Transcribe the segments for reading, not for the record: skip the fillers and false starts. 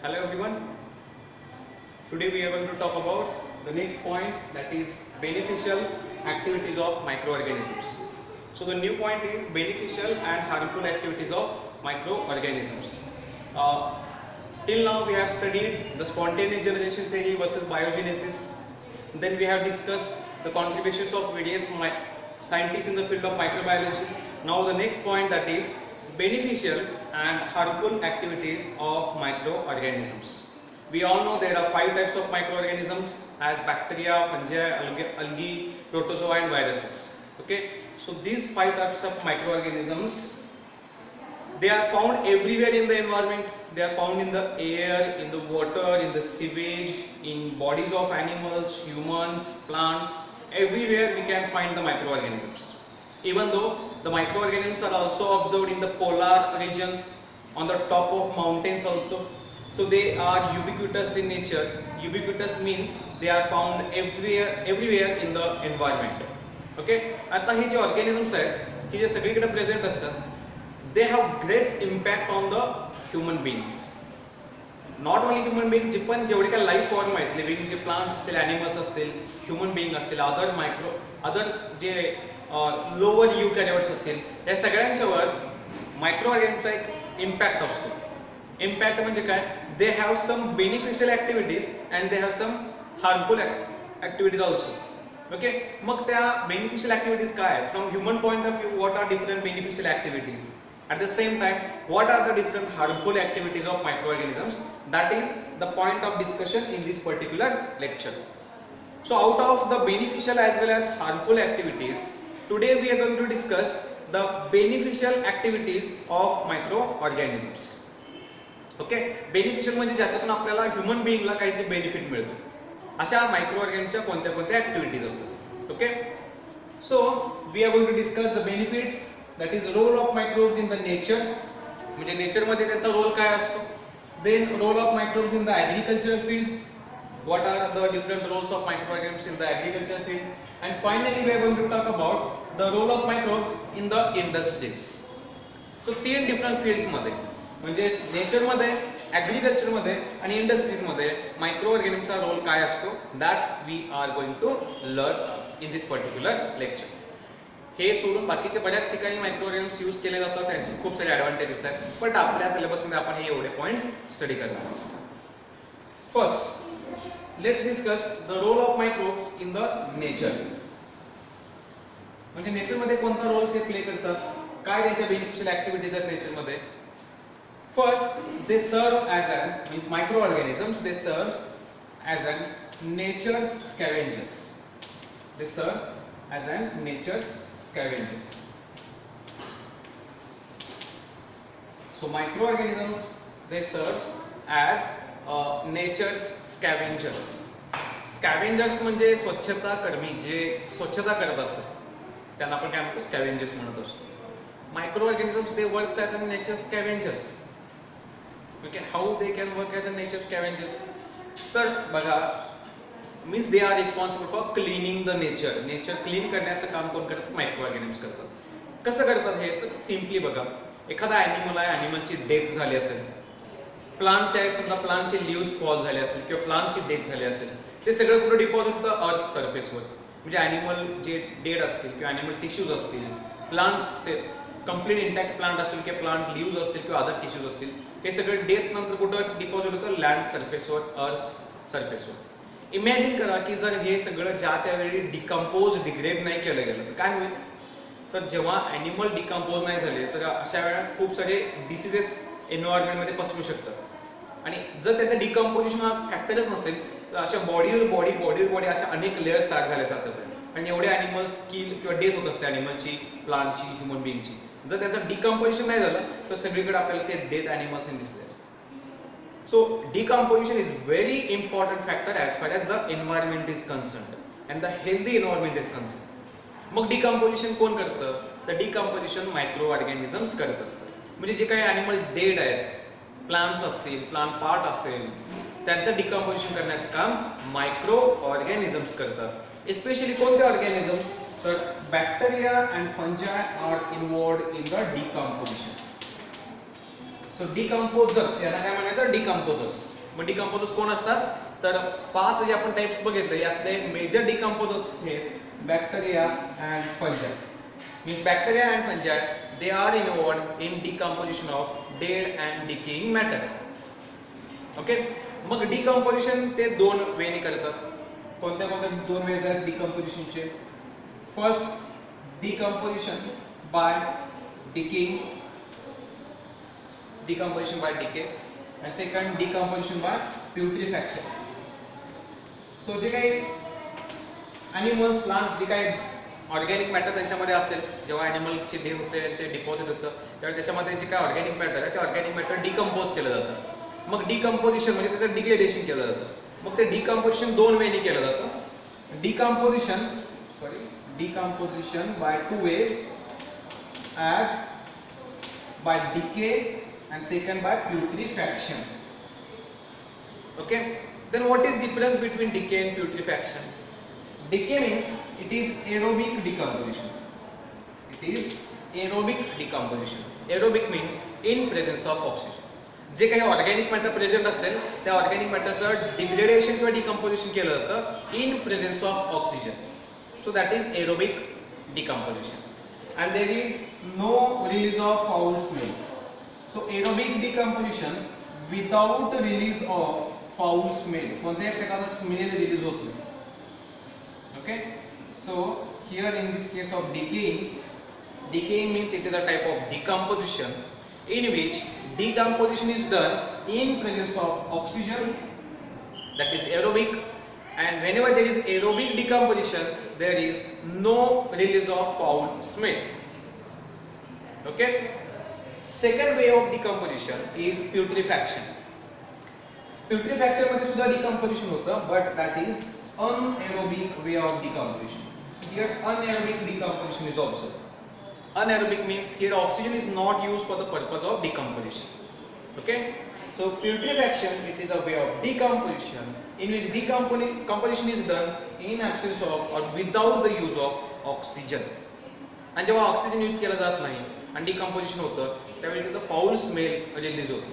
Hello everyone. Today we are going to talk about the next point, that is beneficial activities of microorganisms. So the new point is beneficial and harmful activities of microorganisms. Till now we have studied the spontaneous generation theory versus biogenesis. Then we have discussed the contributions of various scientists in the field of microbiology. Now the next point, that is beneficial and harmful activities of microorganisms. We all know there are 5 types of microorganisms as bacteria, fungi, algae, protozoa and viruses. Okay, so these 5 types of microorganisms, they are found everywhere in the environment. They are found in the air, in the water, in the sewage, in bodies of animals, humans, plants. Everywhere we can find the microorganisms. Even though the microorganisms are also observed in the polar regions, on the top of mountains also. So they are ubiquitous in nature. Ubiquitous means they are found everywhere in the environment. Okay. आता हे जे organisms आहेत की जे सगळीकडे present असतात, they have great impact on the human beings. Not only human beings, जे पण जेवढे काही लाईफ फॉर्म आहेत, लिव्हिंग जे प्लांट्स असतील, ॲनिमल्स असतील, ह्युमन बिईंग असतील, अदर जे लोअर यूकॅरियोट्स असतील, या सगळ्यांच्यावर मायक्रोऑर्गॅनिझमचा एक इम्पॅक्ट असतो. इम्पॅक्ट म्हणजे काय? They have some beneficial activities and they have some harmful activities also. Okay, मग त्या बेनिफिशियल ॲक्टिव्हिटीज काय? From human point of view, what are different beneficial activities? At the same time, what are the different harmful activities of microorganisms? That is the point of discussion in this particular lecture. So out of the beneficial as well as harmful activities, today we are going to discuss the beneficial activities of microorganisms. Okay, beneficial म्हणजे ज्याच्यातून आपल्याला human बिईंगला काहीतरी benefit मिळतो, अशा मायक्रोऑर्गॅनिझमच्या कोणत्या कोणत्या activities असतात. Okay, so we are going to discuss the benefits, that is role of microbes in the nature, म्हणजे नेचर मध्ये त्यांचा रोल काय असतो. then role of microbes in the agricultural field, what are the different roles of microorganisms in the agricultural field, and finally we are going to talk about the role of microbes in the industries. so 3 different fields मध्ये, म्हणजे nature मध्ये, agriculture मध्ये आणि industries मध्ये मायक्रोऑर्गॅनिझमचा role काय असतो, that we are going to learn in this particular lecture. हे सोडून बाकीच्या बऱ्याच ठिकाणी मायक्रोऑर्गॅनिझम्स यूज केले जातात, त्यांचे खूप सारे ॲडव्हान्टेजेस आहेत, बट आपल्या सिलेबसमध्ये आपण हे एवढे पॉईंट्स स्टडी करणार आहोत. First let's discuss the role of microbes in the nature. म्हणजे नेचरमध्ये कोणता रोल ते प्ले करतात, काय त्यांच्या बेनिफिशियल ॲक्टिव्हिटीज आहेत नेचरमध्ये. फर्स्ट दे सर्व ॲज अन मीन्स मायक्रोऑर्गॅनिझम्स दे सर्व as an natures scavengers. They सर्व as an nature's scavengers. So microorganisms, they serve as nature's scavengers. Scavengers म्हणजे स्वच्छता कर्मी, जे स्वच्छता करत असतात त्यांना आपण काय म्हणतो, स्कॅव्हेंजर्स म्हणत असतो. Microorganisms, they work as a nature scavengers. Okay, how they can work as a nature scavengers? तर बघा, means they are responsible for cleaning the nature. Nature clean करण्याचं काम कोण करतात? मायक्रोऑर्गॅनिझम्स करतात. कसं करतात हे? तर सिम्पली बघा, एखादा ॲनिमल आहे, ॲनिमलची डेथ झाली असेल, प्लांटच्या आहे, समजा प्लांटचे लिव्स फॉल झाले असतील किंवा प्लांटची डेथ झाली असेल, ते सगळं कुठं डिपॉझिट होतं? अर्थ सरफेसवर. म्हणजे ॲनिमल जे डेड असतील किंवा ॲनिमल टिश्यूज असतील, प्लांट्स कम्प्लीट इंटॅक्ट प्लांट असेल किंवा प्लांट लिव्ज असतील किंवा अदर टिश्यूज असतील, हे सगळं डेथ नंतर कुठं डिपॉझिट होतं? लँड सरफेसवर, अर्थ सरफेसवर. इमॅजिन करा की जर हे सगळं ज्या त्यावेळी डिकम्पोज, डिग्रेड नाही केलं गेलं तर काय होईल? तर जेव्हा ॲनिमल डिकम्पोज नाही झाले तर अशा वेळेला खूप सारे डिसिजेस एन्व्हायरमेंटमध्ये पसरू शकतात. आणि जर त्याचं डिकम्पोजिशन हा फॅक्टरच नसेल तर अशा बॉडीवर बॉडी अशा अनेक लेअर्स तयार झाले जातात आणि एवढे ॲनिमल्स किल किंवा डेथ होत असते ॲनिमलची, प्लांटची, ह्युमन बिईंगची. जर त्याचं डिकम्पोजिशन नाही झालं तर सगळीकडे आपल्याला ते डेथ ॲनिमल्स दिसले असते. So decomposition is very important factor as far as the environment is concerned and the healthy environment is concerned. मग decomposition कोण करतं? तर decomposition microorganisms करत असतात. म्हणजे जे काही animal dead आहेत, plants असतील, plant part असेल, त्यांचं decomposition करण्याचं काम microorganisms करतात. Especially कोणते organisms? तर bacteria and fungi are involved in the decomposition. So decomposers यांना काय म्हणायचं, डिकम्पोजर्स. मग डिकम्पोजर्स कोण असतात, तर 5 जे आपण टाइप्स बघितले यातले मेजर डिकम्पोजर्स आहेत bacteria and fungi. Means bacteria and fungi they are involved in decomposition of dead and decaying matter. Okay. मग डिकम्पोजिशन ते 2 वेने करतात. कोणत्या कोणत्या 2 वेज आहेत डिकम्पोजिशनचे. First decomposition by decaying, decomposition by decay, and second decomposition by putrefaction. So जे काही animals, plants, जे काही ऑर्गॅनिक मॅटर त्यांच्यामध्ये असेल, जेव्हा ॲनिमलचे डे होते ते डिपॉझिट होतं त्यावेळी त्याच्यामध्ये जे काही ऑर्गॅनिक मॅटर आहे ते ऑर्गॅनिक मॅटर डिकम्पोज केलं जातं. मग डिकम्पोजिशन म्हणजे त्याचं डिग्रेडेशन केलं जातं. मग ते डिकम्पोजिशन 2 वेनी केलं जातं. Decomposition by 2 ways, as by decay and second by putrefaction. Okay, then what is difference between decay and putrefaction? Decay means it is aerobic decomposition. It is aerobic decomposition. Aerobic means in presence of oxygen. जे काही organic matter present असेल त्या organic मॅटरचं degradation किंवा decomposition केलं जातं in presence of oxygen. So that is aerobic decomposition. And there is no release of foul smell. So aerobic decomposition without release of foul smell. कोणत्याही प्रकारचा smell release होत नाही. Okay. So here in this case of decaying means it is a type of decomposition in which decomposition is done in presence of oxygen, that is aerobic. And whenever there is aerobic decomposition, there is no release of foul smell. Okay. Second way of decomposition is putrefaction. Putrefaction मध्ये सुद्धा decomposition होतं, but that is anaerobic way of decomposition. So here anaerobic decomposition is observed. Anaerobic means here oxygen is not used for the purpose of decomposition. Okay. So putrefaction, it is a way of decomposition in which decomposition is done in absence of or without the use of oxygen. आणि जेव्हा oxygen use केला जात नाही आणि decomposition होतं त्यावेळी तिथं foul smell release होतो.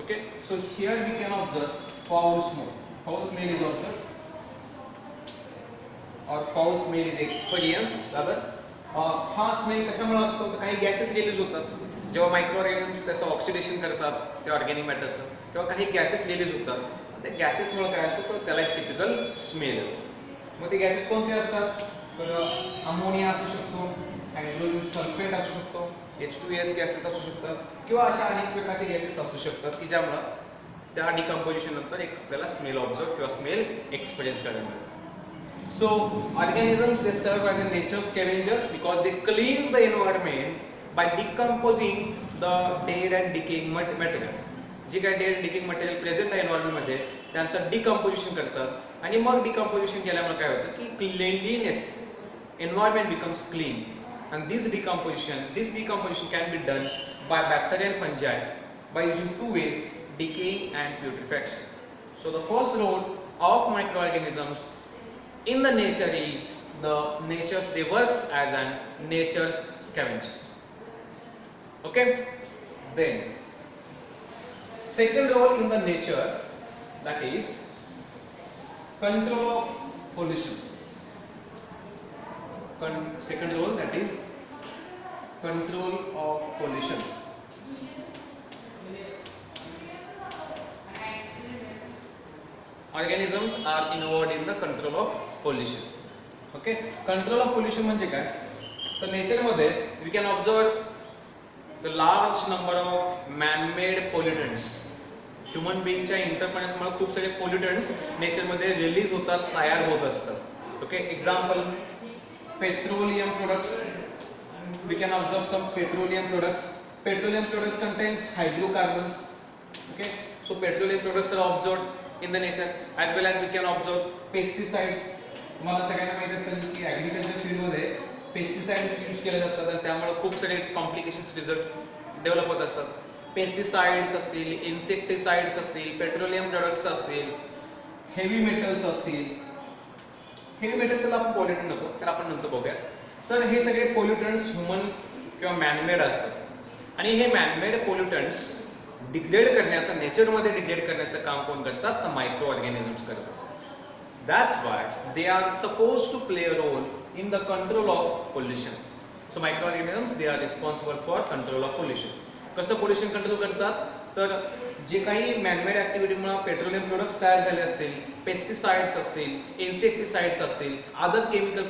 Okay. So here we can observe foul smell. Foul smell is observe और foul smell is experienced. Rather हा स्मेल कशामुळे असतो तर काही गॅसेस रिलीज होतात जेव्हा मायक्रो ऑर्गॅनिझम्स त्याचं ऑक्सिडेशन करतात त्या ऑर्गॅनिक मॅटरचं, तेव्हा काही गॅसेस रिलीज होतात. त्या गॅसेसमुळे काय असतं तर त्याला एक टिपिकल स्मेल येतो. मग ते गॅसेस कोणते असतात तर अमोनिया असू शकतो, हायड्रोजन सल्फेट असू शकतो, H2S गॅसेस असू शकतात किंवा अशा अनेक प्रकारचे गॅसेस असू शकतात की ज्यामुळे त्या डिकम्पोजिशन नंतर एक आपल्याला स्मेल ऑब्झर्व किंवा स्मेल एक्सपिरियन्स करायला मिळतो. So organisms they serve as a nature scavengers because they cleanse the environment by decomposing the dead and decaying material. जे काही डेड डिकेइंग मटेरियल प्रेझेंट आहे एन्व्हायरमेंट मध्ये त्यांचं डिकम्पोजिशन करतात आणि मग डिकम्पोजिशन केल्यामुळे काय होतं की cleanliness environment becomes clean. And this decomposition can be done by bacteria and fungi by using 2 ways, decaying and putrefaction. So the first role of microorganisms in the nature is they works as an nature's scavengers. Okay. Then second role in the nature, that is control of pollution. Second role, that is control of pollution. Organisms are involved in the control of pollution. Okay. Control of pollution म्हणजे काय तर nature मध्ये we can observe the large number of man-made pollutants. Human बीइंगच्या इंटरफरन्समुळे खूप सारे pollutants नेचरमध्ये release होतात, तयार होत असतात. Okay. Example petroleum products. We can observe some petroleum products. Petroleum products contains hydrocarbons. Okay. So petroleum products are observed in the nature as well as we can observe pesticides. तुम्हाला सगळ्यांना माहिती असेल की agriculture field मध्ये pesticides use केले जातात आणि त्यामुळे खूप सारे कॉम्प्लिकेशन्स रिझल्ट डेव्हलप होत असतात. पेस्टिसाइड्स असतील, इन्सेक्टिसाइड्स असतील, पेट्रोलियम प्रोडक्ट्स असतील, हेवी मेटल्स असतील. हेवी मेटल्सला आपण पॉल्युटंट नको तर आपण नंतर बघूया. तर हे सगळे पॉल्युटंट्स ह्युमन किंवा मॅनमेड असतात आणि हे मॅनमेड पॉल्युटंट्स डिग्रेड करण्याचं, नेचरमध्ये डिग्रेड करण्याचं काम कोण करतात, तर मायक्रो ऑर्गॅनिझम्स करत असतात. That's why they are supposed to play a role in the control of pollution. So microorganisms, they are responsible for control of pollution. कसं पोल्युशन कंट्रोल करतात, तर जे काही मॅनमेड ॲक्टिव्हिटीमुळे पेट्रोलियम प्रोडक्ट्स तयार झाले असतील, पेस्टिसाइड्स असतील, इन्सेक्टिसाइड्स असतील, अदर केमिकल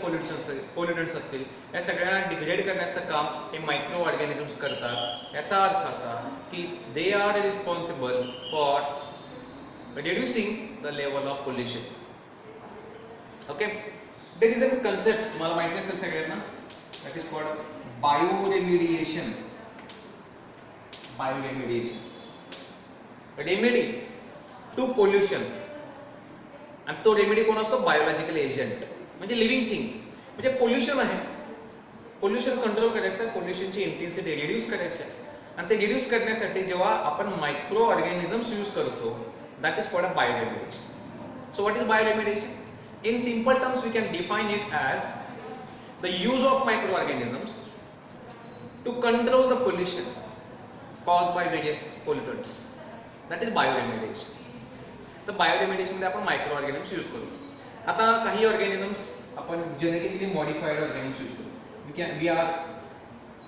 पोल्युटंट्स असतील, या सगळ्यांना डिग्रेड करण्याचं काम हे मायक्रो ऑर्गॅनिझम्स करतात. याचा अर्थ असा की they are responsible for reducing the level of pollution. Okay, there is a concept मला माहिती असेल सगळ्यांना, that is called bioremediation. Bioremediation, remedy to pollution. आणि तो रेमेडी कोण असतो, बायोलॉजिकल एजंट, म्हणजे लिव्हिंग थिंग. म्हणजे पोल्युशन आहे, पोल्युशन कंट्रोल करायचं आहे, पोल्युशनची इंटेन्सिटी रिड्यूस करायची आहे. आणि ते रिड्यूस करण्यासाठी जेव्हा आपण मायक्रो ऑर्गॅनिझम्स यूज करतो, that is called a bioremediation. So what is bioremediation? In simple terms, we can define it as the use of microorganisms to control the pollution caused by various pollutants. That is bioremediation. तर बायोरेमिडिएशनमध्ये आपण मायक्रोऑर्गॅनिझम्स use करू. आता काही organisms आपण genetically modified organisms use करू.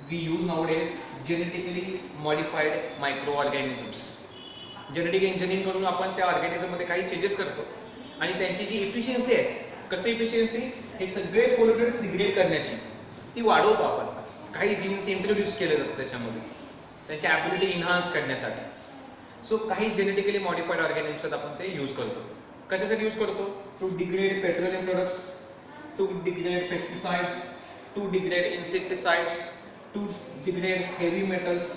we use nowadays genetically modified microorganisms. Genetic engineering करून आपण त्या ऑर्गॅनिझममध्ये काही चेंजेस करतो आणि त्यांची जी इफिशियन्सी आहे, कसली इफिशियन्सी, हे सगळे पोल्युटंट्स डिग्रेड करण्याची, ती वाढवतो आपण. काही जीन्स इंट्रोड्यूस केले जातात त्याच्यामध्ये त्यांची ॲबिलिटी इन्हान्स करण्यासाठी. सो काही जेनेटिकली मॉडिफाईड ऑर्गॅनिझम्स आपण ते यूज करतो. कशासाठी यूज करतो? To degrade petroleum products, to degrade pesticides, to degrade insecticides, to degrade heavy metals,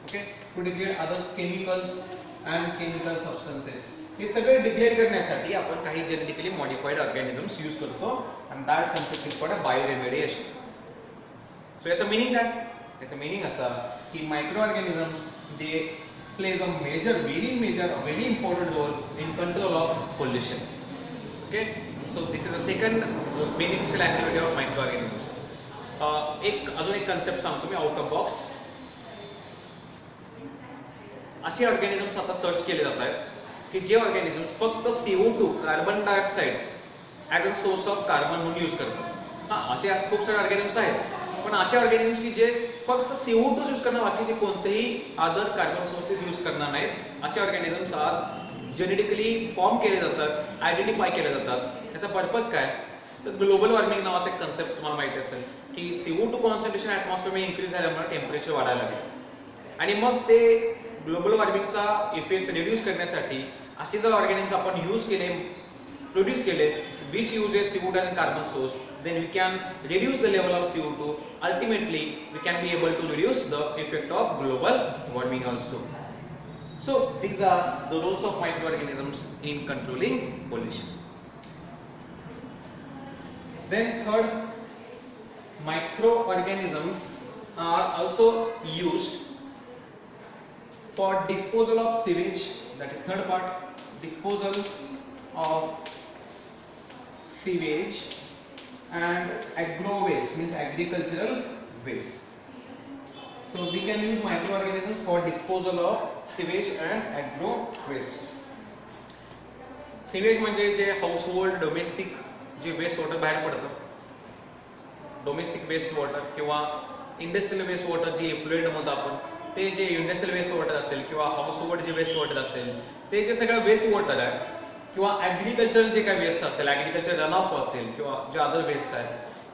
okay, to degrade other chemicals and chemical substances. हे सगळे डिग्रेड करण्यासाठी आपण काही जेनेटिकली मॉडिफाईड ऑर्गॅनिझम्स यूज करतो आणि that concept is called bioremediation. So याचं meaning काय? याचं मिनिंग असा की micro organisms they plays a very important role in control of pollution. Okay, so this is a second beneficial activity of micro organisms. अजून एक concept सांगतो मी out of box. असे ऑर्गॅनिझम्स आता सर्च केले जात आहेत की जे ऑर्गॅनिझम्स फक्त CO2 carbon dioxide as a source of carbon म्हणून यूज करतात. हां, असे खूप सारे ऑर्गॅनिझम्स आहेत, पण असे ऑर्गॅनिझम्स की जे फक्त CO2 यूज करणार, बाकीचे कोणतेही अदर कार्बन सोर्सेस यूज करणार नाहीत, असे ऑर्गॅनिझम्स आज जेनेटिकली फॉर्म केले जातात, आयडेंटिफाय केले जातात. याचा पर्पज काय? तर ग्लोबल वॉर्मिंग नावाचा एक कन्सेप्ट तुम्हाला माहिती असेल की CO2 कॉन्सन्ट्रेशन ॲटमॉस्फिअरमध्ये इन्क्रीज झाल्यामुळे टेम्परेचर वाढायला लागेल आणि मग ते ग्लोबल वॉर्मिंगचा इफेक्ट रिड्यूस करण्यासाठी असे जर ऑर्गॅनिझम्स आपण यूज केले, प्रोड्यूस केले, which uses CO2 as a carbon source, then we can reduce the level of CO2. Ultimately, we can be able to reduce the effect of global warming also. So these are the roles of microorganisms in controlling pollution. Then third, microorganisms are also used for disposal of sewage. That is third part, disposal of sewage and agro waste, means agricultural waste. So we can use microorganisms for disposal of sewage and agro waste. Sewage म्हणजे जे household domestic जे waste water बाहेर पडतं, domestic waste water किंवा industrial waste water जे effluent म्हणतो आपण, ते जे इंडस्ट्रियल वेस्ट वॉटर असेल किंवा हाऊसहोल्ड जे वेस्ट वॉटर असेल, ते जे सगळं वेस्ट वॉटर आहे किंवा ॲग्रिकल्चरल जे काही वेस्ट असेल, ॲग्रिकल्चर रन ऑफ असेल किंवा जे अदर वेस्ट आहे,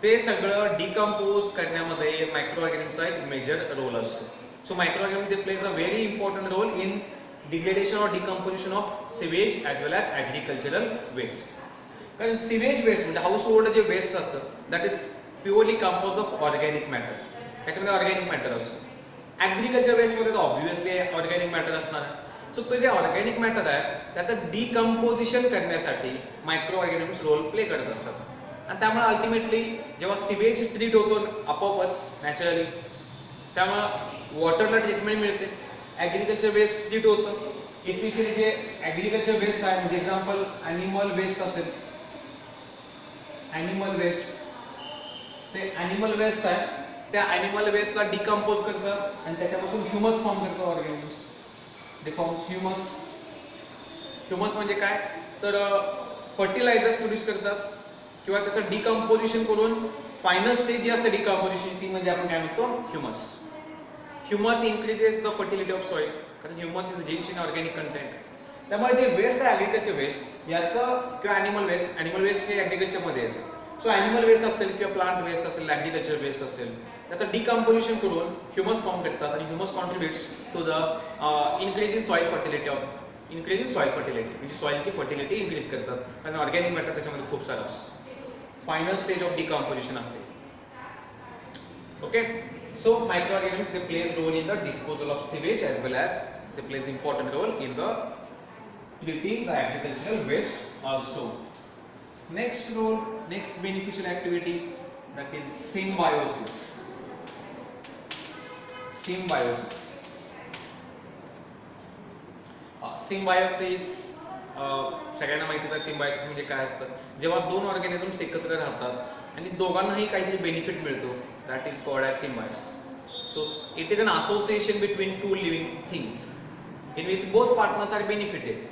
ते सगळं डिकम्पोज करण्यामध्ये मायक्रो ऑर्गॅनिझमचा एक मेजर रोल असतो. So microorganism they plays a very important role in degradation और decomposition of sewage as well as agricultural waste. कारण सिवेज वेस्ट म्हणजे हाऊसहोल्ड जे वेस्ट असतं, that is purely compose of organic matter. त्याच्यामध्ये organic matter असतो. Agriculture वेस्टमध्ये तर obviously organic matter असणार आहे. सो तो जे ऑर्गॅनिक मॅटर आहे त्याचं डिकम्पोजिशन करण्यासाठी मायक्रो ऑर्गॅनिझम्स रोल प्ले करत असतात आणि त्यामुळे अल्टिमेटली जेव्हा सिवेज ट्रीट होतो आपोआपच नॅचरली, त्यामुळे वॉटरला ट्रीटमेंट मिळते, ॲग्रिकल्चर वेस्ट ट्रीट होतं. इस्पेशली जे ॲग्रिकल्चर वेस्ट आहे, म्हणजे एक्झाम्पल ॲनिमल वेस्ट असेल, ॲनिमल वेस्ट, ते ॲनिमल वेस्ट आहे त्या ॲनिमल वेस्टला डिकम्पोज करतं आणि त्याच्यापासून ह्युमस फॉर्म करतं organisms. They forms humus. Humus म्हणजे काय तर फर्टिलायझर्स प्रोड्यूस करतात किंवा त्याचं डिकम्पोजिशन करून फायनल स्टेज जी असते डिकम्पोजिशन ती म्हणजे आपण काय म्हणतो humus. Humus increases the fertility of soil कारण humus is rich in organic content. त्यामुळे जे वेस्ट आहे ॲग्रिकल्चर वेस्ट याचं किंवा ॲनिमल वेस्ट हे ॲग्रिकल्चरमध्ये येतं. सो ॲनिमल वेस्ट असेल किंवा प्लांट वेस्ट असेल ॲग्रिकल्चर वेस्ट असेल त्याचं डिकम्पोजिशन करून ह्युमस फॉर्म करतात आणि humus contributes to the increase in soil fertility म्हणजे सॉइलची फर्टिलिटी इन्क्रीज करतात कारण ऑर्गॅनिक मॅटर त्याच्यामध्ये खूप सारं असतं. फायनल स्टेज ऑफ डिकम्पोजिशन असते. Okay so microorganisms they plays role in the disposal of sewage as well as they plays important role in the treating the agricultural waste also. Next beneficial activity that is symbiosis. Symbiosis सगळ्यांना माहितीच आहे symbiosis म्हणजे काय असतं. जेव्हा दोन organisms एकत्र राहतात आणि दोघांनाही काहीतरी बेनिफिट मिळतो that is called as symbiosis. So it is an association between two living things in which both partners are benefited.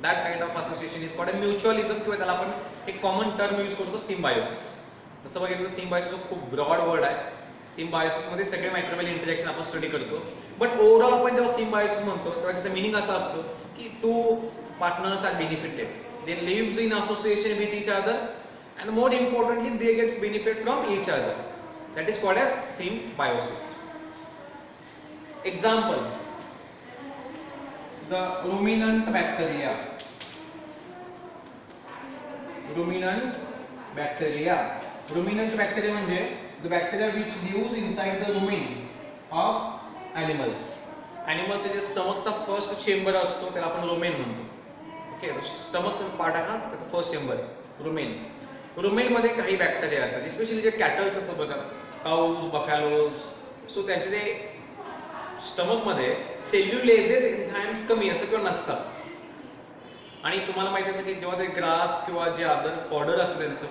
That kind of association is called a mutualism किंवा त्याला आपण एक कॉमन टर्म यूज करतो symbiosis. तसं बघितलं तर symbiosis खूप broad word आहे. सिम्बायोसिस मध्ये सगळे मायक्रोबियल इंटरॅक्शन आपण स्टडी करतो. बट ओव्हरऑल आपण जेव्हा सिम्बायोसिस म्हणतो तेव्हा त्याचा मिनिंग असा असतो की two partners are benefited. They lives in association with each other and more importantly they gets benefit from each other. That is called as symbiosis. Example the ruminant bacteria. Ruminant bacteria म्हणजे the bacteria which lives inside the rumen of animals. Animals जे स्टमकचा first chamber असतो त्याला आपण rumen म्हणतो. Okay स्टमकचा part आहे ना त्याचा first chamber rumen. Rumen मध्ये काही बॅक्टेरिया असतात स्पेशली जे कॅटल्स असतात बघा काऊज बफॅलोज. सो त्यांचे जे स्टमक मध्ये सेल्युलेजेस एन्झाइम्स कमी असतात किंवा नसतात आणि तुम्हाला माहिती असेल की जेव्हा ते ग्रास किंवा जे अदर फॉडर असतं त्यांचं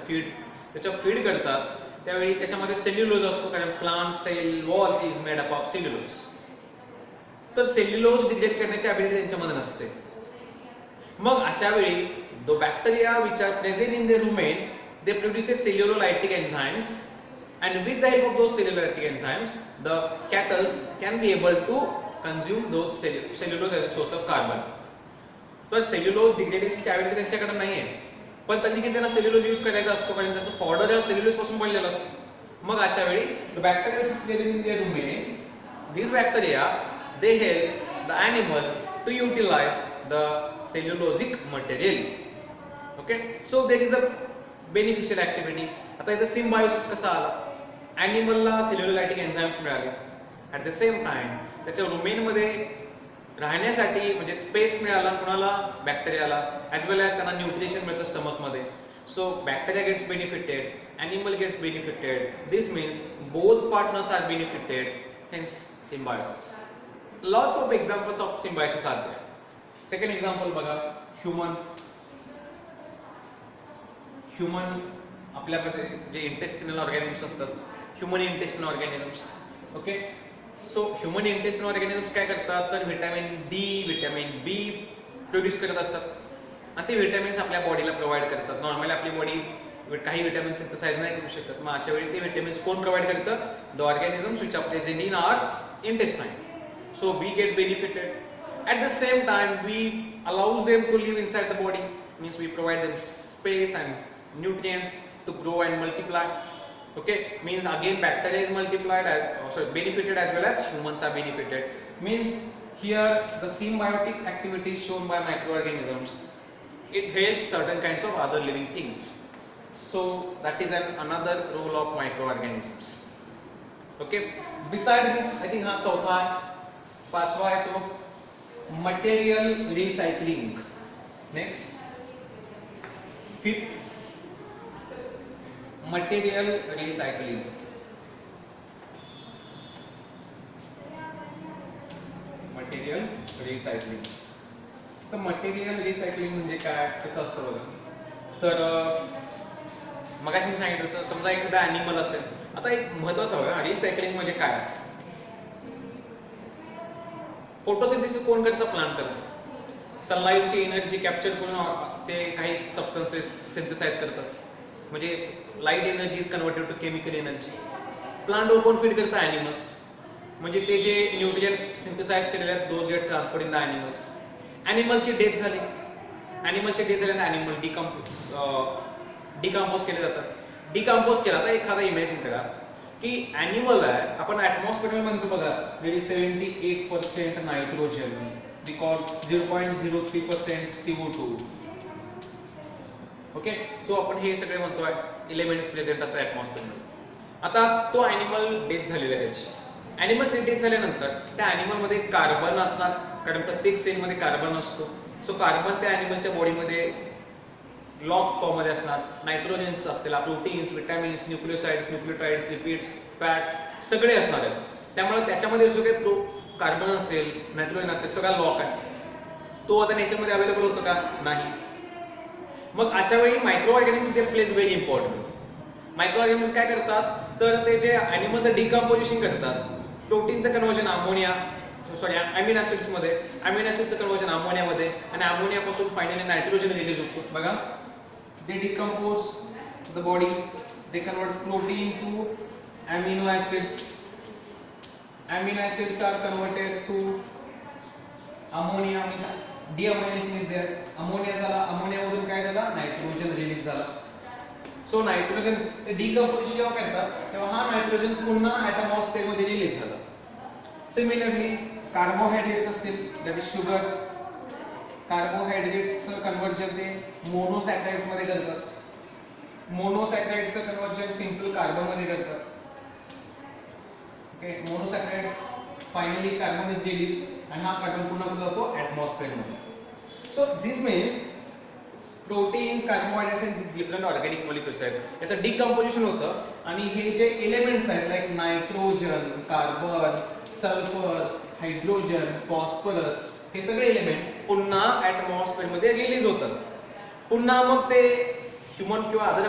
त्याच्या फीड करतात त्यावेळी त्याच्यामध्ये सेल्युलोज असतो कारण plant cell wall is made up of cellulose. तर सेल्युलोज डिग्रेड करण्याची ॲबिलिटी त्यांच्यामध्ये नसते. मग अशा वेळी the bacteria which are present in the rumen they produces cellulolytic enzymes and with the help of those cellulolytic enzymes the cattles can be able to consume those cellulose as a source of carbon. तर cellulose डिग्रेडेशनची ability त्यांच्याकडे नाही आहे पण तरी देखील त्यांना cellulose use करायचा असतो कारण त्यांचा फॉडर हा सेल्युलोज पासून बनलेला असतो. मग अशा वेळी the bacteria which is present in their rumen these bacteria they help the animal to utilize the cellulosic material. Okay so there is a beneficial activity. आता इथं सिम्बायोसिस कसा आला ॲनिमलला सेल्युलोलायटिक एन्झाइम्स मिळाले ॲट द सेम टाइम त्याच्या रुमेनमध्ये राहण्यासाठी म्हणजे स्पेस मिळाला कुणाला बॅक्टेरियाला ॲज वेल ॲज त्यांना न्यूट्रिशन मिळतं स्टमकमध्ये. So bacteria gets benefited animal gets benefited this means both partners are benefited hence symbiosis. Lots of examples of symbiosis are there. Second example बघा ह्युमन आपल्यामध्ये जे इंटेस्टिनल ऑर्गॅनिझम्स असतात human intestinal organisms. Okay so human intestinal organisms काय करतात तर vitamin D vitamin बी produce करत असतात आणि ते व्हिटॅमिन्स आपल्या बॉडीला प्रोव्हाइड करतात. नॉर्मली आपली बॉडी काही व्हिटॅमिन सिंथसाइज नाही करू शकत. मग अशा वेळी ते व्हिटॅमिन्स कोण प्रोव्हाइड करतं the organisms which are present in our intestine. So we get benefited at the same time we allows them to live inside the body means we provide them space and nutrients to grow and multiply. Okay means again bacteria is multiplied benefited as well as humans are benefited. Means here the symbiotic activity shown by microorganisms it helps certain kinds of other living things. So that is another role of microorganisms. Okay beside this I think हा चौथा पाचवा आहे तो material recycling. Next fifth material recycling. तर material recycling म्हणजे काय कसं असतं बघा तर मगाशी मी सांगितलं समजा एखादा ॲनिमल असेल आता एक महत्वाचं हवं, रिसायकलिंग म्हणजे काय असतं? फोटोसिंथेसिस कोण करतं? प्लांट करतं. सनलाईटची एनर्जी कॅप्चर करून ते काही सबस्टन्सेस सिंथेसाइज करतात, म्हणजे light energy is converted to chemical energy. प्लांटवर कोण फीड करतं? ॲनिमल्स. म्हणजे ते जे न्यूट्रिएंट्स सिंथेसाइज केलेले आहेत those get transferred in the animals. ॲनिमलची डेथ झाली, ॲनिमलची डेथ झाल्यानंतर ॲनिमल डिकम्पोज केले जातात. डिकम्पोज केला तर एखादा इमॅजिन करा की ॲनिमल आहे, आपण ॲटमॉस्फिअर म्हणतो बघा, there is 78% nitrogen, we call 0.03% CO2. Okay, so आपण हे सगळे म्हणतो एलिमेंट्स प्रेझेंट असतात ॲटमॉस्फिअरमध्ये. आता तो ॲनिमल डेथ झालेला आहे, त्याची ॲनिमलची डेथ झाल्यानंतर त्या ॲनिमलमध्ये कार्बन असणार, कारण प्रत्येक सेलमध्ये कार्बन असतो. सो कार्बन त्या ॲनिमलच्या बॉडीमध्ये लॉग फॉर्ममध्ये असणार. नायट्रोजन्स असतील, proteins, vitamins, nucleosides, न्यूक्लिओटाइड्स, lipids, fats सगळे असणार आहेत. त्यामुळे त्याच्यामध्ये जो काही कार्बन असेल, नायट्रोजन असेल, सगळा लॉक आहे. तो आता नेचरमध्ये अवेलेबल होतो का? नाही. मग अशा वेळी microorganisms they plays very important. Micro ऑर्गॅनिम्स काय करतात तर ते जे ॲनिमलचं डिकम्पोजिशन करतात, प्रोटीनचं कन्वर्जन अमोनिया अमिनो ॲसिड्समध्ये, अमिनो ॲसिड्सचं कन्वर्जन अमोनियामध्ये, आणि अमोनियापासून फायनली नायट्रोजन रिलीज होतो. बघा, they decompose the body, they convert protein to amino acids. Amino acids are converted to ammonia, means deamination is there. Ammonia झाला, ammonia मधून काय झाला? नायट्रोजन रिलीज झाला. सो नायट्रोजन डिकम्पोजिशन जेव्हा करतात तेव्हा हा नायट्रोजन पुन्हा ॲटमॉस्फिअर मध्ये रिलीज झाला. सिमिलरली कार्बोहायड्रेट्स असतील, दॅट इज शुगर, कार्बोहायड्रेट्सचं कन्वर्जन ते मोनोसॅकराइड्स मध्ये करतात. मोनोसॅकराइड्सचं कन्वर्जन सिंपल कार्बन मध्ये करतात. Okay, monosaccharides finally carbon is release आणि हा कार्बन पुन्हा कुठे जातो? ॲटमॉस्फिअर मध्ये. So this means proteins, carbohydrates आणि डिफरंट ऑर्गॅनिक मॉलिक्युल्स आहेत, याचं डिकम्पोजिशन होतं आणि हे जे एलिमेंट्स आहेत like nitrogen, carbon, sulphur, hydrogen, phosphorus, हे सगळे एलिमेंट पुन्हा ॲटमॉस्फिअर मध्ये रिलीज होतात. पुन्हा मग ते ह्युमन किंवा अदर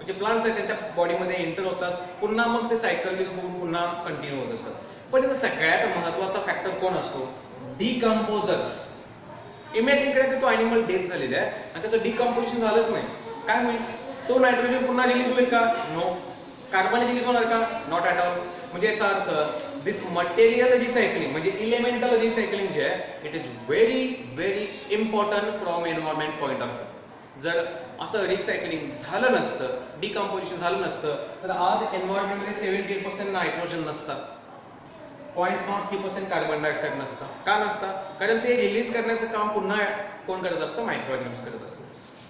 जे प्लांट्स आहेत त्यांच्या बॉडीमध्ये एंटर होतात. पुन्हा मग ते सायकल होऊन पुन्हा कंटिन्यू होत असतात. पण इथं सगळ्यात महत्त्वाचा फॅक्टर कोण असतो? डिकम्पोजर्स. इमॅजिन करा की तो ॲनिमल डेथ झालेला आहे आणि त्याचं डिकम्पोजिशन झालंच नाही, काय होईल? तो नायट्रोजन पुन्हा रिलीज होईल का? नो. कार्बन रिलीज होणार का? Not at all. म्हणजे याचा अर्थ दिस मटेरियल रिसायकलिंग म्हणजे इलेमेंटल रिसायकलिंग जे आहे, it is very very important from environment point of view. जर असं रिसायकलिंग झालं नसतं, डिकम्पोजिशन झालं नसतं, तर आज एन्व्हायरमेंटमध्ये 78% नायट्रोजन नसतात, 0.03% कार्बन डायऑक्साईड नसतं. का नसतं? कारण ते रिलीज करण्याचं काम पुन्हा कोण करत असतं? मायक्रो ऑर्गॅनिम्स करत असतं.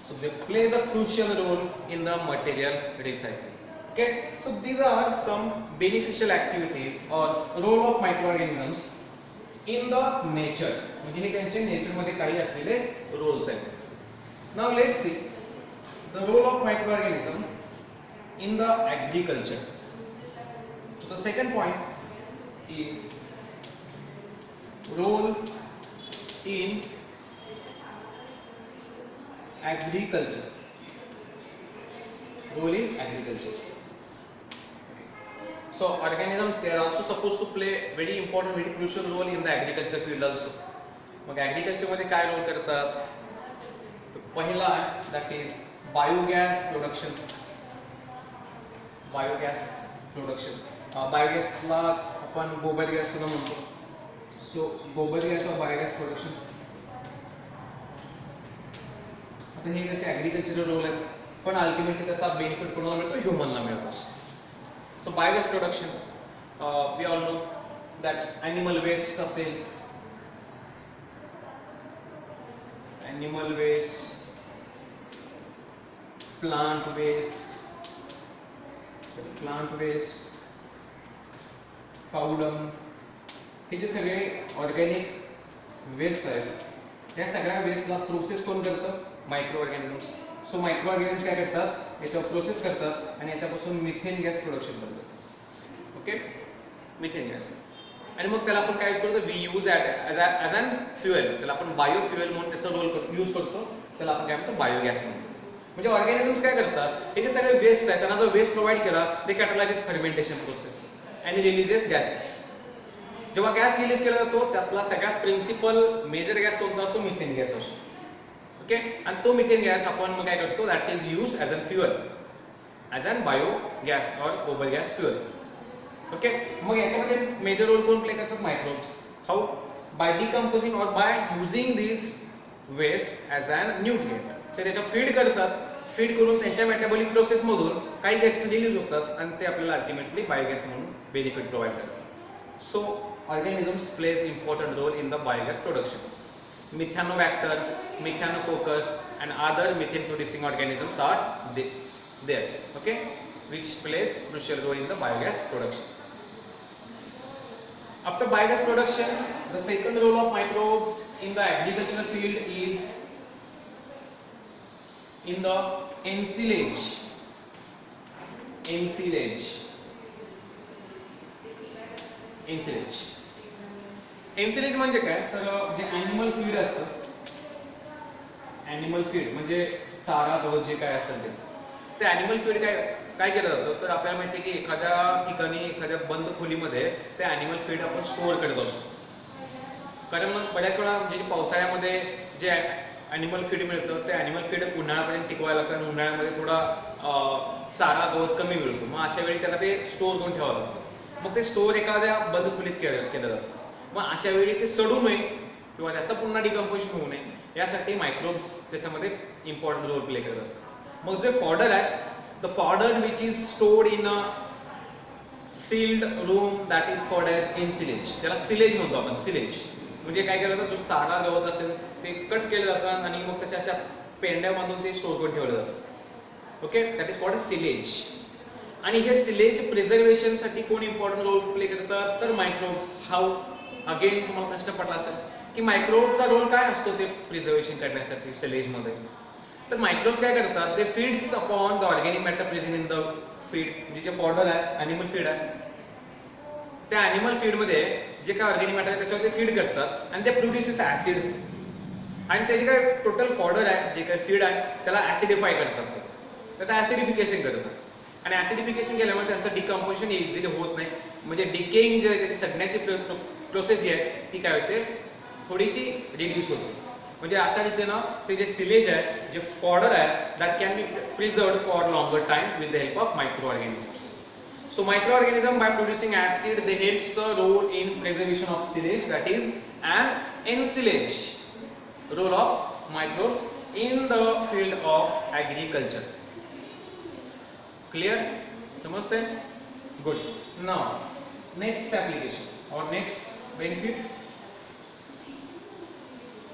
So they plays a crucial role in the material recycling. Okay, so these are some beneficial activities or role of microorganisms in the nature. म्हणजे हे त्यांचे नेचर मध्ये काही असलेले रोल्स आहेत. Now let's see the role of microorganism in the agriculture. So the second point is role in agriculture. Role in agriculture. So organisms, they are also supposed to play very important, very crucial role in the agriculture field also. मग agriculture मध्ये काय role करतात? पहिला that is biogas production. Biogas production, बायोगॅसलाच आपण गोबर gas सुद्धा म्हणतो. सो गोबर गॅस और बायोगॅस प्रोडक्शन, आता हे त्याचे ॲग्रिकल्चरल रोल आहेत, पण अल्टिमेटली त्याचा बेनिफिट कोणाला मिळतो? ह्युमनला मिळत असतो. So biogas production, we all know that animal waste असेल, animal waste, plant waste, cow dung, हे जे सगळे ऑर्गॅनिक वेस्ट आहेत, या सगळ्या वेस्टला प्रोसेस कोण करतं? Micro organisms. सो मायक्रो ऑर्गॅनिम्स काय करतात? याच्यावर प्रोसेस करतात आणि याच्यापासून मिथेन गॅस प्रोडक्शन करतात. Okay, methane gas. आणि मग त्याला आपण काय यूज करतो? We use as an fuel. त्याला आपण बायो फ्युएल म्हणून त्याचा रोल यूज करतो. त्याला आपण काय म्हणतो? बायोगॅस म्हणतो. म्हणजे ऑर्गॅनिझम्स काय करतात, हे जे सगळे वेस्ट आहे त्यांना जर वेस्ट प्रोव्हाइड केला ते कॅटलायझेस फर्मेंटेशन प्रोसेस आणि रिलीजेस गॅसेस. जेव्हा गॅस रिलीज केला जातो त्यातला सगळ्यात प्रिन्सिपल मेजर गॅस कोणता असतो, मिथेन गॅस असतो. ओके, आणि तो मिथेन गॅस आपण मग काय करतो, that is used as an fuel, as an bio gas or gobar gas fuel. Okay, मग याच्यामध्ये मेजर रोल कोण प्ले करतात, microbes. How, by decomposing or by using this waste as an nutrient. ते त्याच्यात फीड करतात, फीड करून त्यांच्या metabolic प्रोसेसमधून काही गॅसेस रिलीज होतात आणि ते आपल्याला अल्टिमेटली बायोगॅस म्हणून बेनिफिट प्रोव्हाइड करतात. So organisms plays important role in the biogas production. Methanobacter, methanococcus and other methane producing organisms are there, okay, which plays crucial role in the biogas production. After biogas production, the second role of microbes in the agricultural field is in the ensilage. Ensilage म्हणजे काय, तर जे animal feed असतं, animal feed म्हणजे चारा गवत जे काय असेल ते ॲनिमल फीड काय केलं जातं, तर आपल्याला माहिती आहे की एखाद्या ठिकाणी एखाद्या बंद खोलीमध्ये ते ॲनिमल फीड आपण स्टोअर करत असतो. कारण मग बऱ्याच वेळा म्हणजे पावसाळ्यामध्ये जे ॲनिमल फीड मिळतं ते ॲनिमल फीड उन्हाळ्यापर्यंत टिकवायला लागतं आणि उन्हाळ्यामध्ये थोडा चारा गवत कमी मिळतो. मग अशा वेळी त्यांना ते स्टोअर करून ठेवावं लागतं. मग ते स्टोअर एखाद्या बंद खोलीत केलं जातं. मग अशा वेळी ते सडू नये किंवा त्याचं पुन्हा डिकम्पोजिशन होऊ नये यासाठी मायक्रोब्स त्याच्यामध्ये इम्पॉर्टंट रोल प्ले करत असतात. मग जे फॉडर आहे, the fodder which is stored in a sealed room that is called as ensilage. त्याला सिलेज म्हणतो आपण. सिलेज म्हणजे काय केलं जातं, जो चारा गवत असेल ते कट केलं जातं आणि मग त्याच्या अशा पेंड्या बांधून ते स्टोअर करून ठेवलं जातं. Okay, that is called silage. आणि हे सिलेज प्रिझर्वेशनसाठी कोण इम्पॉर्टंट रोल प्ले करतात, तर मायक्रोब्स. हाऊ, अगेन तुम्हाला प्रश्न पडला असेल की मायक्रोब्सचा रोल काय असतो ते प्रिझर्वेशन करण्यासाठी सिलेजमध्ये. तर मायक्रोब्स काय करतात, ते feeds upon the organic matter present in the feed. म्हणजे जे फॉडर आहे, ॲनिमल फीड आहे, त्या ॲनिमल फीडमध्ये जे काय ऑर्गॅनिक मॅटर आहे त्याच्यावर ते फीड करतात आणि ते प्रोड्युसेस ॲसिड. आणि त्याचे काय टोटल फॉडर आहे, जे काय फीड आहे त्याला ॲसिडिफाय करतात, त्याचं ॲसिडिफिकेशन करतात. आणि ॲसिडिफिकेशन केल्यामुळे त्यांचं डिकम्पोजिशन इझिली होत नाही. म्हणजे डिकेइंग जे त्याची सगळ्याची प्रोसेस जी आहे ती काय होते, थोडीशी रिड्यूस होते. म्हणजे अशा रीतीनं ते जे सिलेज आहे, जे फॉडर आहे, that can be preserved for longer time with the help of micro organisms. So microorganism by producing acid they helps a role in preservation of silage, that is an ensilage. Role of microbes in the field of agriculture. Clear? समझते? Good. Now next application or next benefit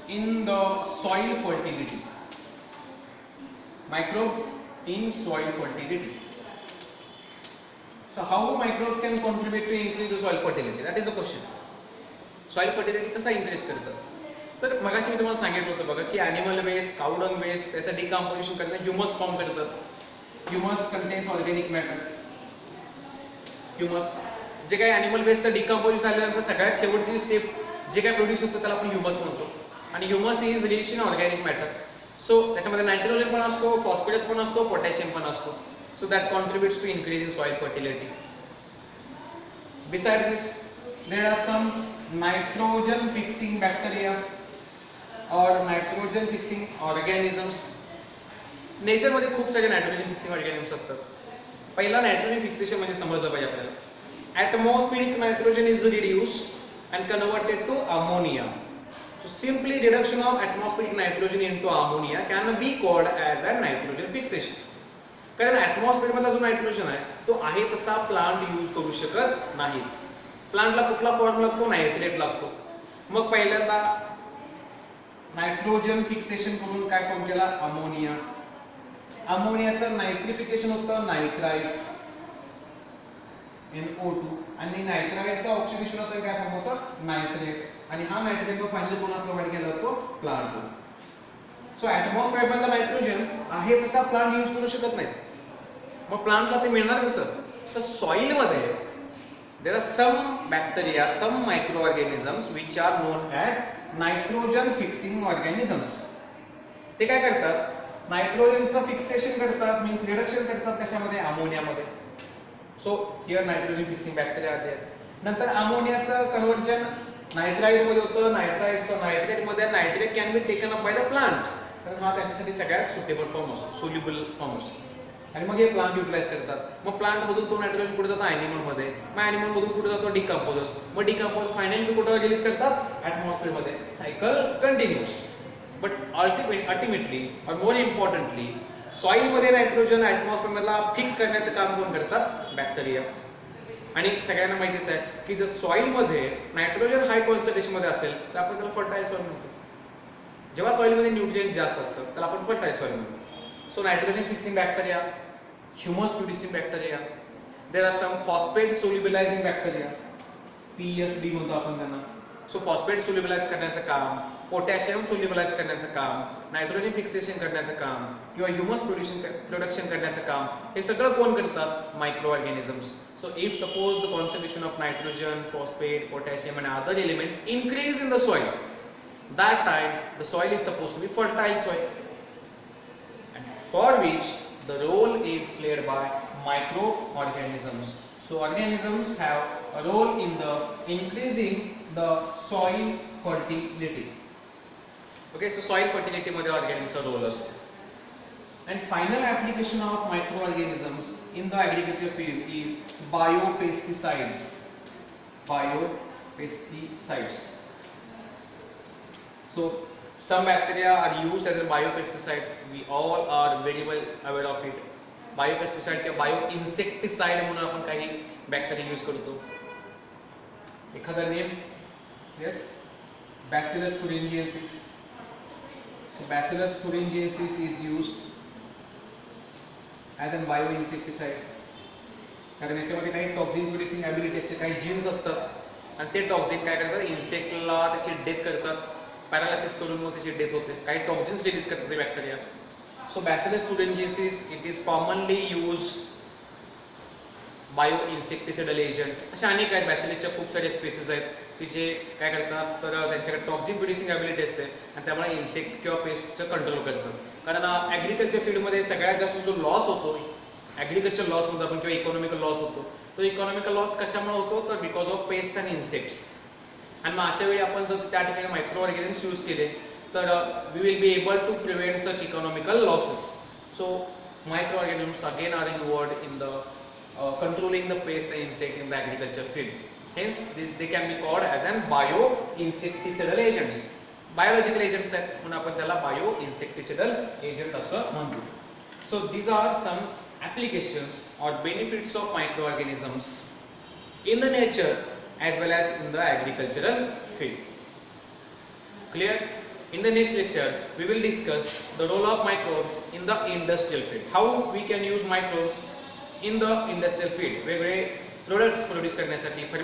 in the soil fertility. Microbes in soil fertility. So how microbes can contribute to increase the soil fertility? That is the question. Soil fertility कसा increase करतात? तर मगाशी मी तुम्हाला सांगितलं होतं बघा की animal waste, काऊ डंग waste त्याचं डिकम्पोजिशन करतात, ह्युमस फॉर्म करतात. Humus contains organic matter. Humus जे काही ॲनिमल वेस्टचं डिकम्पोजिशन झाल्यानंतर सगळ्यात शेवटची स्टेप जे काय प्रोड्यूस होतं त्याला आपण ह्युमस म्हणतो. आणि humus is rich in organic matter. So त्याच्यामध्ये नायट्रोजन पण असतो, फॉस्फरस पण असतो, पोटॅशियम पण असतो. So that contributes to increase in soil fertility. Besides this, there are some nitrogen fixing bacteria or nitrogen fixing organisms. Nature मध्ये खूप सारे नायट्रोजन फिक्सिंग ऑर्गॅनिझम्स असतात. पहिला नायट्रोजन फिक्सेशन म्हणजे समजलं पाहिजे आपल्याला. Atmospheric nitrogen is reduced and converted to ammonia. So simply reduction of atmospheric nitrogen into ammonia can be called as a nitrogen fixation. कारण ॲटमॉस्फिअर मधला जो नायट्रोजन आहे तो आहे तसा प्लांट यूज करू शकत नाहीत. प्लांटला कुठला फॉर्म लागतो, नायट्रेट लागतो. मग पहिल्यांदा नायट्रोजन फिक्सेशन करून काय फॉर्म केला, अमोनिया. अमोनियाचं नायट्रिफिकेशन होतं नायट्राइट NO2 आणि नायट्राइटचं ऑक्सिडेशन होतं काय फॉर्म होतं, नायट्रेट. आणि हा नायट्रेट फायनली कोणाला प्रोव्हाइड केला जातो, प्लांट. सो ॲटमॉस्फिअर मधला नायट्रोजन आहे तसा प्लांट यूज करू शकत नाही. मग प्लांटला ते मिळणार कसं, तर सॉइल मध्ये there are some bacteria, some microorganisms which are known as nitrogen fixing organisms. ते काय करतात, नायट्रोजनचं फिक्सेशन करतात, मीन्स रिडक्शन करतात कशामध्ये, अमोनियामध्ये. So here nitrogen fixing bacteria are there. नंतर अमोनियाचं कन्व्हर्जन नायट्राइट मध्ये होतं. नायट्राइट मध्ये nitrate can be taken up by the plant, कारण हा त्यांच्यासाठी सगळ्यात सुटेबल फॉर्म असतो, सोल्युबल फॉर्म असतो. आणि मग हे प्लांट युटिलाइज करतात. मग प्लांट मधून तो नायट्रोजन कुठे जातो, ॲनिमल मध्ये. मग ॲनिमल मधून कुठे जातो, डिकम्पोजर्स. मग डिकम्पोज फायनली तो कुठे रिलीज करतात, ॲटमॉस्फिअर मध्ये. Cycle continues. बट अल्टिमेटली और मोर इम्पॉर्टंटली सॉइल मध्ये नायट्रोजन ॲटमॉस्फिअर मधला फिक्स करण्याचं काम कोण करतात, बॅक्टेरिया. आणि सगळ्यांना माहितीच आहे की जर सॉइल मध्ये नायट्रोजन हाय कॉन्सन्ट्रेशन मध्ये असेल तर आपण त्याला फर्टाईल सॉइल म्हणतो. जेव्हा सॉइल मध्ये न्यूट्रिएंट जास्त असतात त्याला आपण फर्टाईल सॉइल म्हणतो. So nitrogen fixing bacteria, humus producing bacteria, there are some phosphate solubilizing bacteria, PSD म्हणतो आपण त्यांना. सो फॉस्फेट सोल्युबलाइज करण्याचं काम, पोटॅशियम सोल्युबलाइज करण्याचं काम, नायट्रोजन फिक्सेशन करण्याचं काम किंवा ह्युमस प्रोडक्शन करण्याचं काम, हे सगळं कोण करतात, micro organisms. So if suppose the concentration of nitrogen, phosphate, potassium and other elements increase in the soil, that time the soil is supposed to be fertile soil, for which the role is played by microorganisms. So organisms have a role in the increasing the soil fertility. Okay, so soil fertility मध्ये organisms role असतो. And final application of microorganisms in the agriculture field is biopesticides. Biopesticides. So some bacteria are used as a biopesticide. We all are very well aware of it. Biopesticide किंवा bioinsecticide म्हणून आपण काही bacteria use करतो. एखादा name, yes, Bacillus thuringiensis. So Bacillus thuringiensis is used as a bioinsecticide. कारण याच्यामध्ये काही toxin producing ability असते, काही जीन्स असतात आणि ते टॉक्सिन काय करतात, इन्सेक्टला त्याची डेथ करतात, पॅरालिसिस करून मग त्याची डेथ होते. काही टॉक्सिन्स रिलीज करतात ते bacteria. So bacillus thuringiensis it is commonly used bio insecticidal agent. अशा अनेक आहेत, बॅसिलसच्या खूप सारे स्पेसिस आहेत की जे काय करतात, तर त्यांच्याकडे टॉक्सिन प्रोड्युसिंग ॲबिलिटी असते आणि त्यामुळे इन्सेक्ट किंवा पेस्टचं कंट्रोल करतात. कारण ॲग्रिकल्चर फील्डमध्ये सगळ्यात जास्त जो लॉस होतो, ॲग्रिकल्चर लॉस म्हणतो आपण किंवा इकॉनॉमिकल लॉस होतो, तो इकॉनॉमिकल लॉस कशामुळे होतो, तर because of paste and insects. आणि मग अशा वेळी आपण जर त्या ठिकाणी मायक्रो ऑर्गॅनिझम्स यूज केले तर we will be able to prevent such economical losses. So micro organisms again are involved in the controlling the pests and insect in the agriculture field. Hence they can be called as an bio-insecticidal agents. Biological agents आहेत म्हणून आपण त्याला bio-insecticidal agent असं म्हणतो. So these are some applications or benefits of microorganisms in the nature as well as in the agricultural field. Clear? In the next lecture we will discuss the role of microbes in the industrial field. How we can use microbes in the industrial field, वेगवेगळे products produce करण्यासाठी,